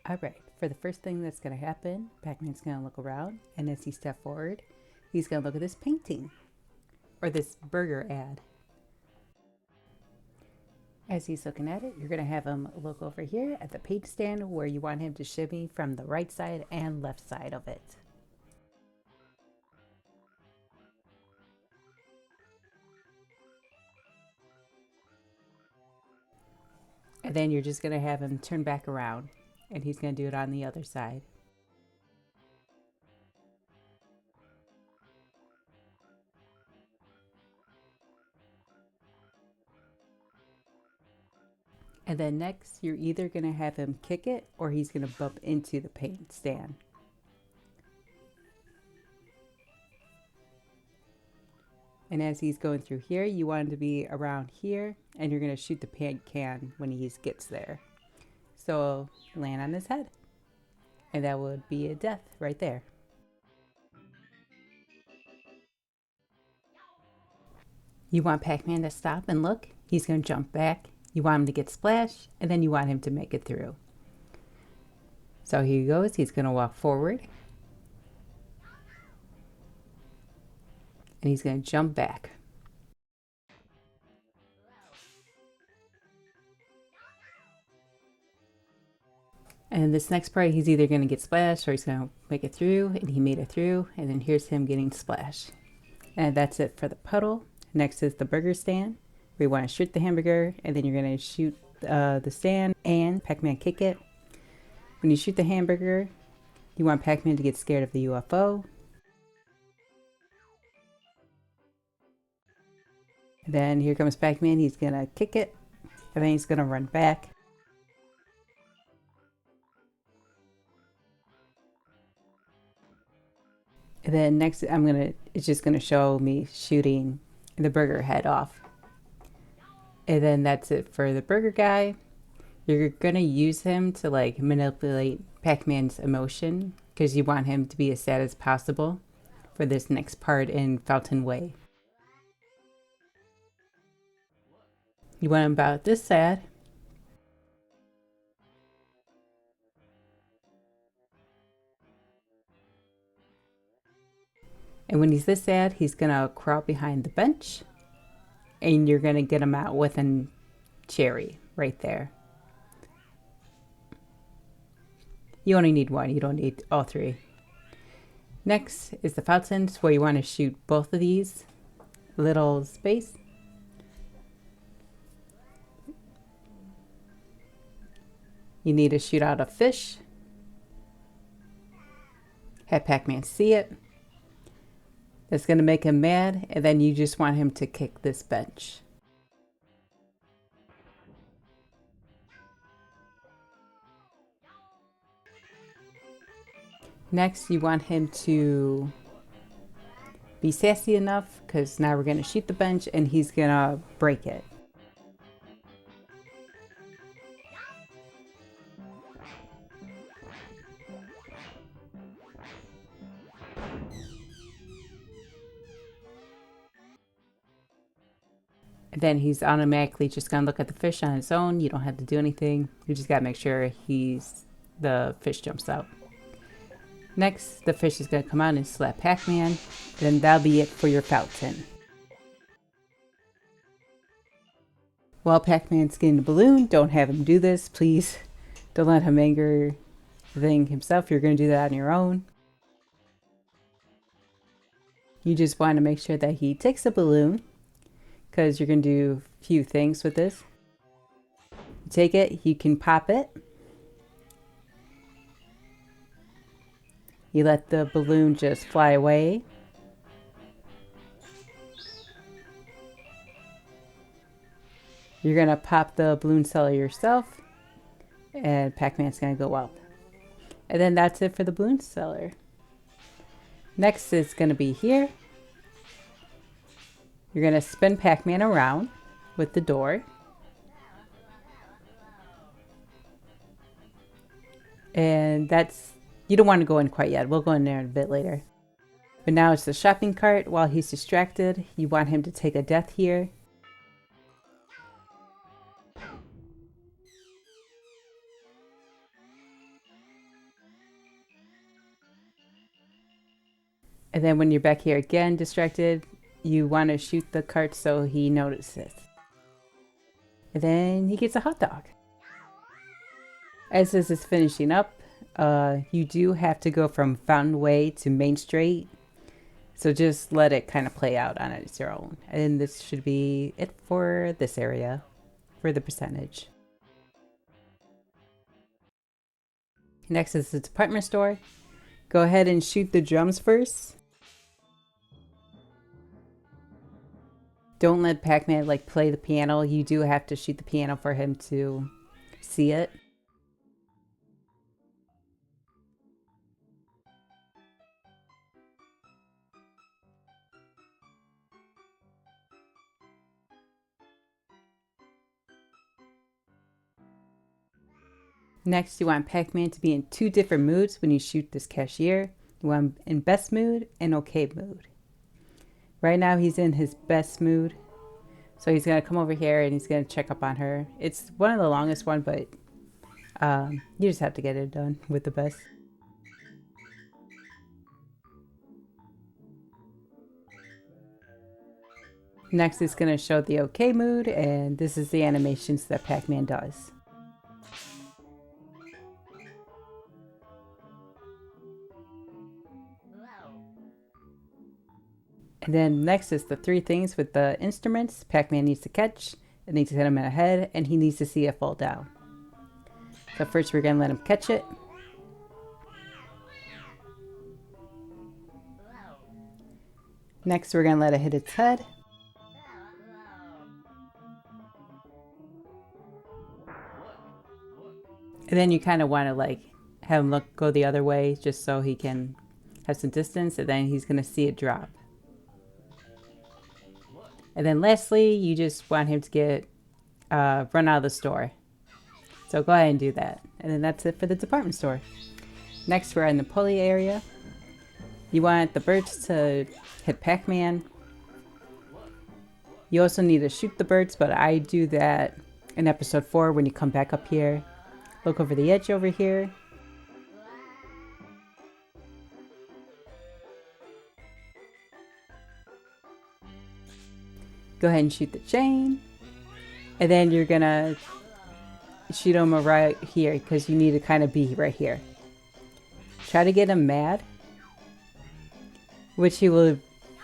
Alright, for the first thing that's going to happen, Pac-Man's going to look around, and as he steps forward, he's going to look at this painting, or this burger ad. As he's looking at it, you're going to have him look over here at the paint stand where you want him to shimmy from the right side and left side of it. And then you're just going to have him turn back around, and he's going to do it on the other side. And then next, you're either going to have him kick it or he's going to bump into the paint stand. And as he's going through here, you want him to be around here, and you're going to shoot the paint can when he gets there. So land on his head. And that would be a death right there. You want Pac-Man to stop and look. He's going to jump back. You want him to get splashed, and then you want him to make it through. So here he goes. He's going to walk forward. And he's going to jump back. And this next part, he's either going to get splashed or he's going to make it through, and he made it through. And then here's him getting splashed. And that's it for the puddle. Next is the burger stand. We want to shoot the hamburger, and then you're going to shoot the stand and Pac-Man kick it. When you shoot the hamburger, you want Pac-Man to get scared of the UFO. Then here comes Pac-Man. He's going to kick it, and then he's going to run back. And then next, it's just going to show me shooting the burger head off. And then that's it for the burger guy. You're going to use him to like manipulate Pac-Man's emotion because you want him to be as sad as possible for this next part in Fountain Way. You want him about this sad. And when he's this sad, he's going to crawl behind the bench. And you're going to get him out with a cherry right there. You only need one. You don't need all three. Next is the fountains where you want to shoot both of these little space. You need to shoot out a fish. Have Pac-Man see it. That's going to make him mad, and then you just want him to kick this bench. Next, you want him to be sassy enough, because now we're going to shoot the bench, and he's going to break it. Then he's automatically just going to look at the fish on his own. You don't have to do anything. You just got to make sure the fish jumps out. Next, the fish is going to come out and slap Pac-Man. Then that'll be it for your fountain. While Pac-Man's getting the balloon, don't have him do this, please. Don't let him anger the thing himself. You're going to do that on your own. You just want to make sure that he takes the balloon, because you're going to do a few things with this. You take it, you can pop it. You let the balloon just fly away. You're going to pop the balloon seller yourself, and Pac-Man's going to go up. And then that's it for the balloon seller. Next is going to be here. You're going to spin Pac-Man around with the door. And you don't want to go in quite yet. We'll go in there a bit later. But now it's the shopping cart. While he's distracted, you want him to take a death here. And then when you're back here again distracted, you want to shoot the cart so he notices. And then he gets a hot dog. As this is finishing up, you do have to go from Fountain Way to Main Street. So just let it kind of play out on its own. And this should be it for this area, for the percentage. Next is the department store. Go ahead and shoot the drums first. Don't let Pac-Man like play the piano. You do have to shoot the piano for him to see it. Next, you want Pac-Man to be in 2 different moods when you shoot this cashier. You want him in best mood and okay mood. Right now, he's in his best mood. So he's going to come over here and he's going to check up on her. It's one of the longest one, but you just have to get it done with the best. Next, it's going to show the okay mood, and this is the animations that Pac-Man does. And then next is the 3 things with the instruments Pac-Man needs to catch. It needs to hit him in the head, and he needs to see it fall down. So first we're going to let him catch it. Next we're going to let it hit its head. And then you kind of want to like have him go the other way just so he can have some distance, and then he's going to see it drop. And then lastly, you just want him to get run out of the store. So go ahead and do that. And then that's it for the department store. Next, we're in the pulley area. You want the birds to hit Pac-Man. You also need to shoot the birds, but I do that in episode 4 when you come back up here. Look over the edge over here. Go ahead and shoot the chain. And then you're gonna shoot him right here because you need to kind of be right here. Try to get him mad, which he will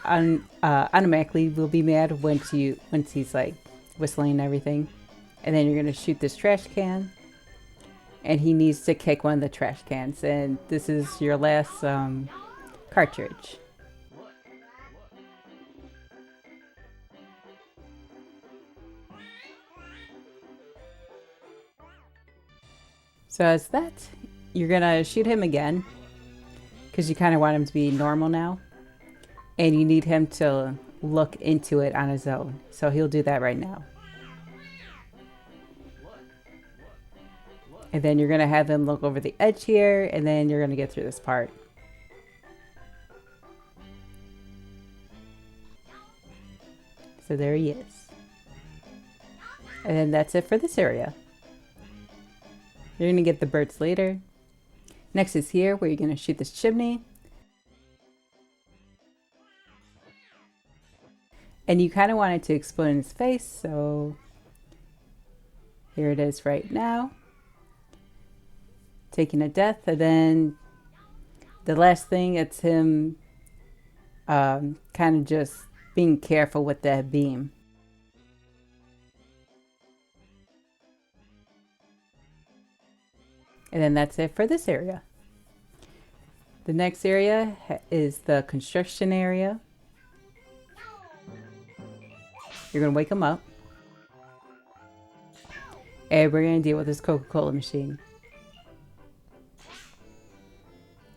automatically will be mad once he's like whistling and everything. And then you're gonna shoot this trash can, and he needs to kick one of the trash cans. And this is your last cartridge. So as that, you're gonna shoot him again because you kind of want him to be normal now, and you need him to look into it on his own. So he'll do that right now. And then you're gonna have him look over the edge here, and then you're gonna get through this part. So there he is. And then that's it for this area. You're going to get the birds later. Next is here where you're going to shoot this chimney. And you kind of want it to explode in his face, so here it is right now. Taking a death, and then the last thing, it's him kind of just being careful with that beam. And then that's it for this area. The next area is the construction area. You're going to wake him up. And we're going to deal with this Coca-Cola machine.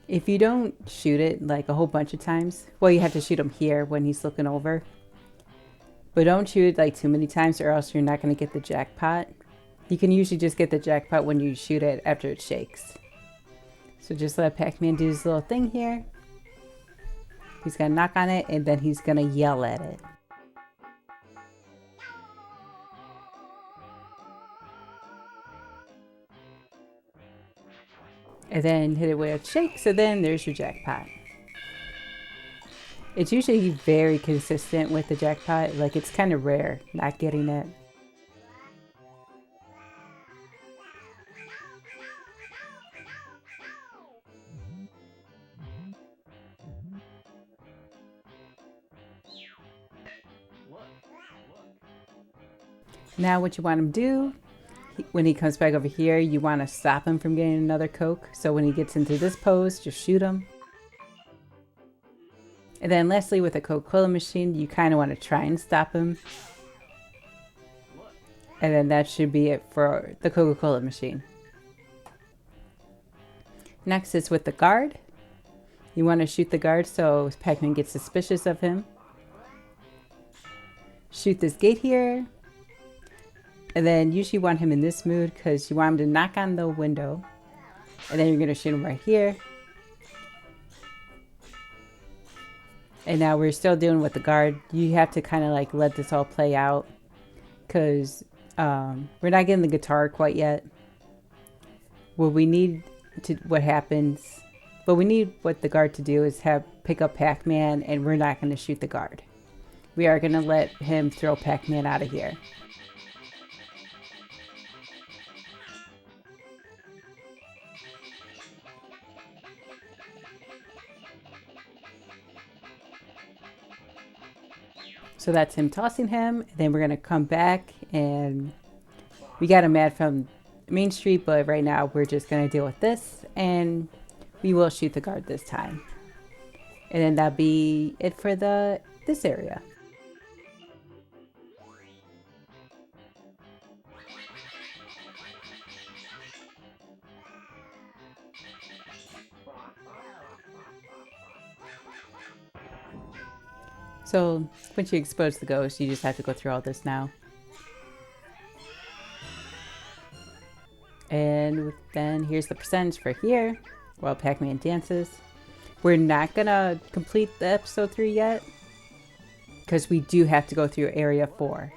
If you don't shoot it like a whole bunch of times, well, you have to shoot him here when he's looking over. But don't shoot it like too many times, or else you're not going to get the jackpot. You can usually just get the jackpot when you shoot it after it shakes. So just let Pac-Man do his little thing here. He's going to knock on it, and then he's going to yell at it. And then hit it with a shake, so then there's your jackpot. It's usually very consistent with the jackpot. Like it's kind of rare not getting it. Now what you want him to do, when he comes back over here, you want to stop him from getting another Coke. So when he gets into this pose, just shoot him. And then lastly, with a Coca-Cola machine, you kind of want to try and stop him. And then that should be it for the Coca-Cola machine. Next is with the guard. You want to shoot the guard so Pac-Man gets suspicious of him. Shoot this gate here. And then usually you want him in this mood because you want him to knock on the window. And then you're going to shoot him right here. And now we're still dealing with the guard. You have to kind of like let this all play out because we're not getting the guitar quite yet. What we need to, what we need what the guard to do is pick up Pac-Man, and we're not going to shoot the guard. We are going to let him throw Pac-Man out of here. So that's him tossing him. Then we're going to come back, and we got him mad from Main Street, but right now we're just going to deal with this, and we will shoot the guard this time. And then that'll be it for this area. So once you expose the ghost, you just have to go through all this now. And then here's the percentage for here while Pac-Man dances. We're not gonna complete the episode 3 yet because we do have to go through area 4.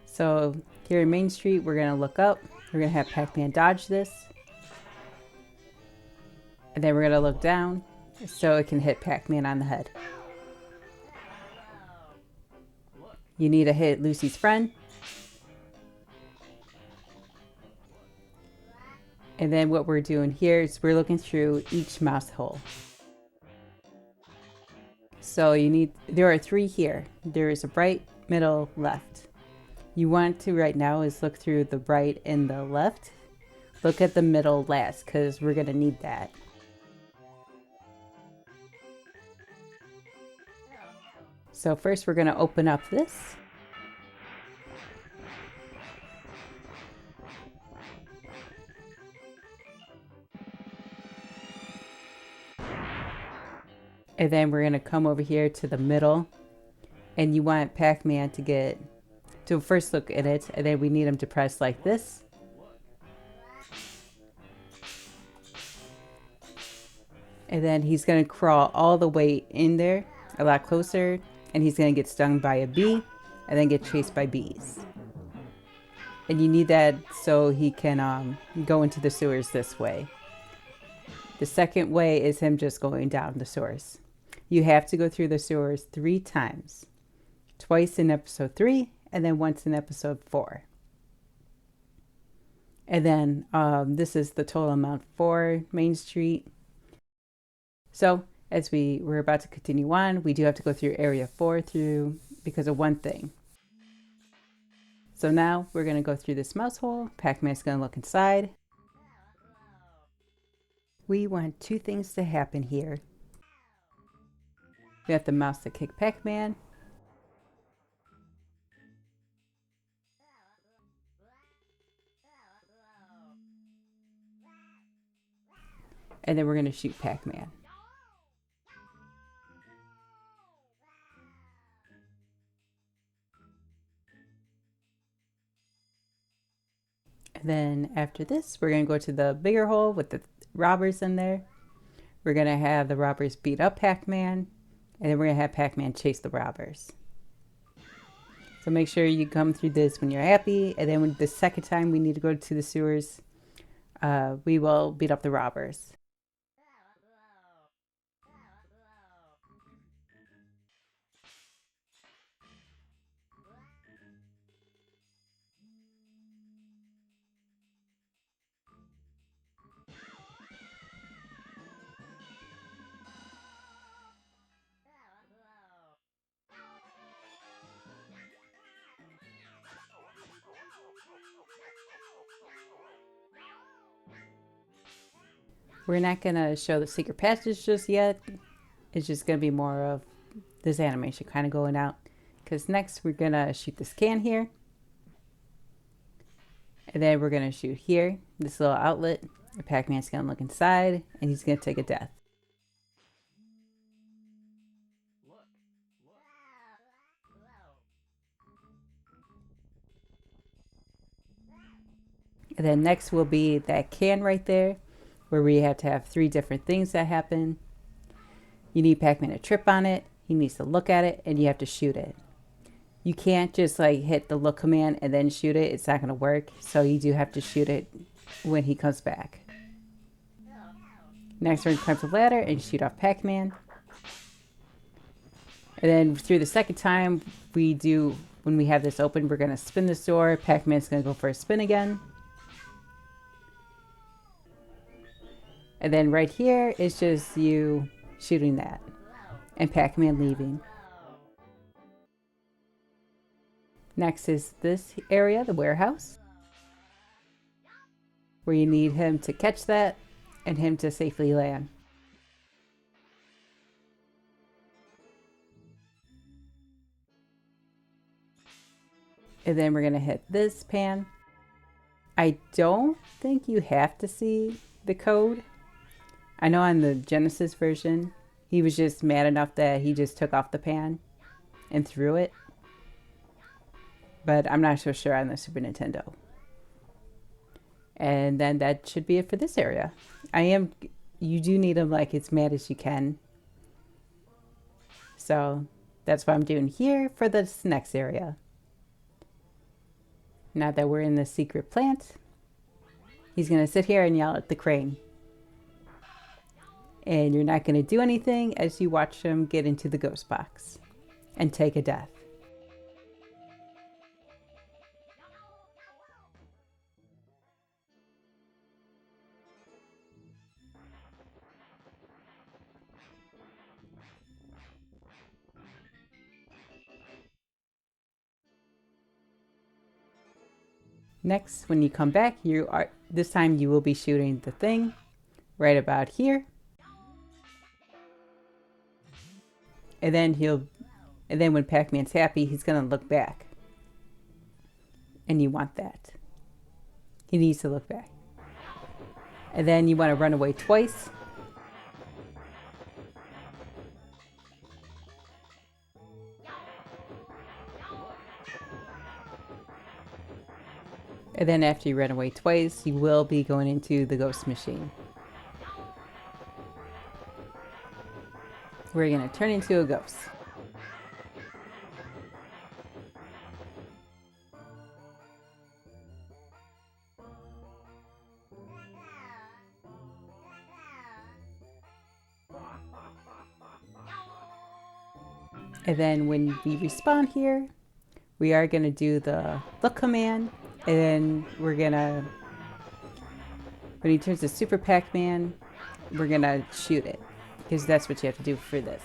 So here in Main Street, we're gonna look up. We're gonna have Pac-Man dodge this. And then we're gonna look down so it can hit Pac-Man on the head. You need to hit Lucy's friend. And then what we're doing here is we're looking through each mouse hole. So there are 3 here. There is a right, middle, left. You want to right now is look through the right and the left. Look at the middle last because we're gonna need that. So first we're gonna open up this. And then we're going to come over here to the middle. And you want Pac-Man to first look at it. And then we need him to press like this. And then he's going to crawl all the way in there, a lot closer. And he's going to get stung by a bee. And then get chased by bees. And you need that so he can go into the sewers this way. The second way is him just going down the sewers. You have to go through the sewers 3 times. Twice in episode 3 and then once in episode 4. And then this is the total amount for Main Street. So as we're about to continue on, we do have to go through area 4 because of one thing. So now we're going to go through this mouse hole. Pac-Man's going to look inside. We want 2 things to happen here. We have the mouse to kick Pac-Man. And then we're going to shoot Pac-Man. And then after this, we're going to go to the bigger hole with the robbers in there. We're going to have the robbers beat up Pac-Man. And then we're going to have Pac-Man chase the robbers. So make sure you come through this when you're happy. And then when the second time we need to go to the sewers, we will beat up the robbers. We're not going to show the secret passage just yet. It's just going to be more of this animation kind of going out. Because next we're going to shoot this can here. And then we're going to shoot here, this little outlet. The Pac-Man's going to look inside and he's going to take a death. And then next will be that can right there, where we have to have 3 different things that happen. You need Pac-Man to trip on it, he needs to look at it, and you have to shoot it. You can't just like hit the look command and then shoot it. It's not going to work. So you do have to shoot it when he comes back. Next we're going to climb the ladder and shoot off Pac-Man. And then through the second time when we have this open, we're going to spin this door. Pac-Man's going to go for a spin again. And then right here is just you shooting that and Pac-Man leaving. Next is this area, the warehouse, where you need him to catch that and him to safely land. And then we're going to hit this pan. I don't think you have to see the code. I know on the Genesis version, he was just mad enough that he just took off the pan and threw it. But I'm not so sure on the Super Nintendo. And then that should be it for this area. You do need him like as mad as you can. So that's what I'm doing here for this next area. Now that we're in the secret plant, he's going to sit here and yell at the crane. And you're not going to do anything as you watch him get into the ghost box and take a death. Next, when you come back, this time you will be shooting the thing right about here. And then when Pac-Man's happy, he's going to look back. And you want that. He needs to look back. And then you want to run away twice. And then after you run away twice, you will be going into the ghost machine. We're going to turn into a ghost. And then when we respawn here, we are going to do the look command. And then we're going to, when he turns to Super Pac-Man, we're going to shoot it. Because that's what you have to do for this.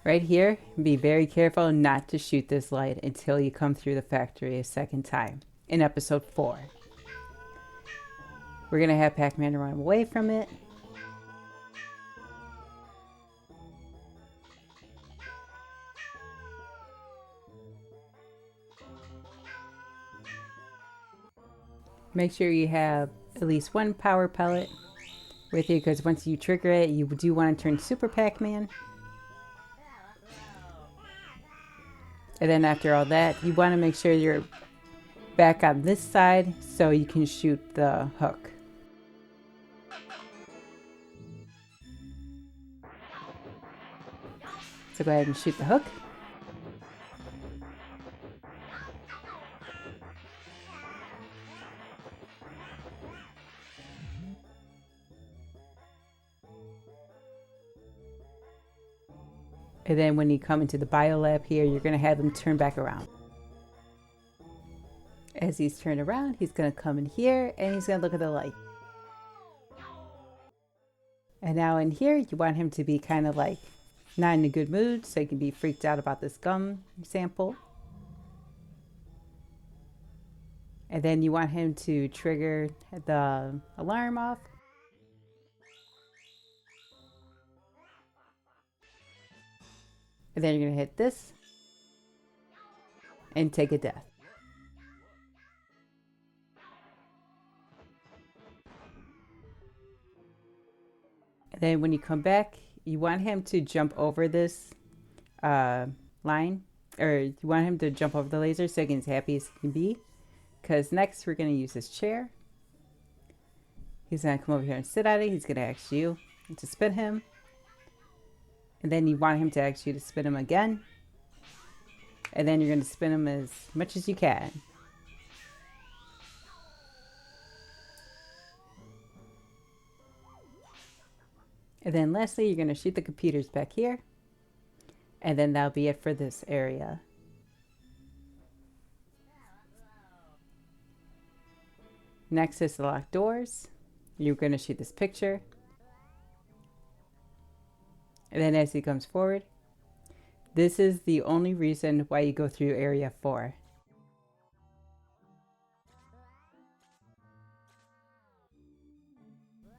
Right here, be very careful not to shoot this light until you come through the factory a second time in episode 4. We're going to have Pac-Man run away from it. Make sure you have at least 1 power pellet with you, because once you trigger it, you do want to turn Super Pac-Man. And then after all that, you want to make sure you're back on this side so you can shoot the hook. So go ahead and shoot the hook. And then when you come into the biolab here, you're going to have him turn back around. As he's turned around, he's going to come in here and he's going to look at the light. And now in here, you want him to be kind of like not in a good mood, so he can be freaked out about this gum sample. And then you want him to trigger the alarm off. And then you're going to hit this and take a death. And then when you come back, you want him to jump over this line, or you want him to jump over the laser so he can as happy as he can be. Because next we're going to use this chair. He's going to come over here and sit at it. He's going to ask you to spin him. And then you want him to ask you to spin him again. And then you're going to spin him as much as you can. And then lastly, you're going to shoot the computers back here. And then that'll be it for this area. Next is the locked doors. You're going to shoot this picture. And then as he comes forward, this is the only reason why you go through area 4.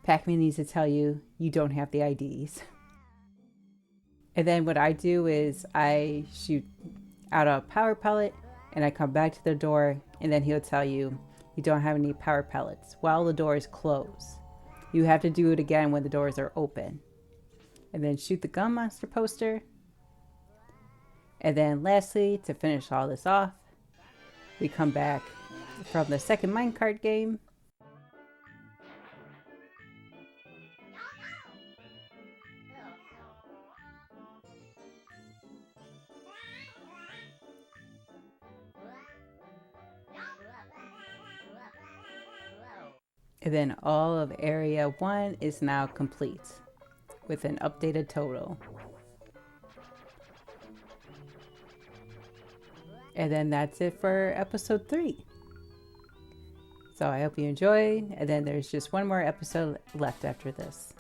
Pac-Man needs to tell you you don't have the IDs. And then what I do is I shoot out a power pellet and I come back to the door, and then he'll tell you you don't have any power pellets while the door is closed. You have to do it again when the doors are open. And then shoot the gun monster poster. And then lastly, to finish all this off, we come back from the second minecart game. And then all of area 1 is now complete with an updated total. And then that's it for episode 3. So I hope you enjoyed, and then there's just one more episode left after this.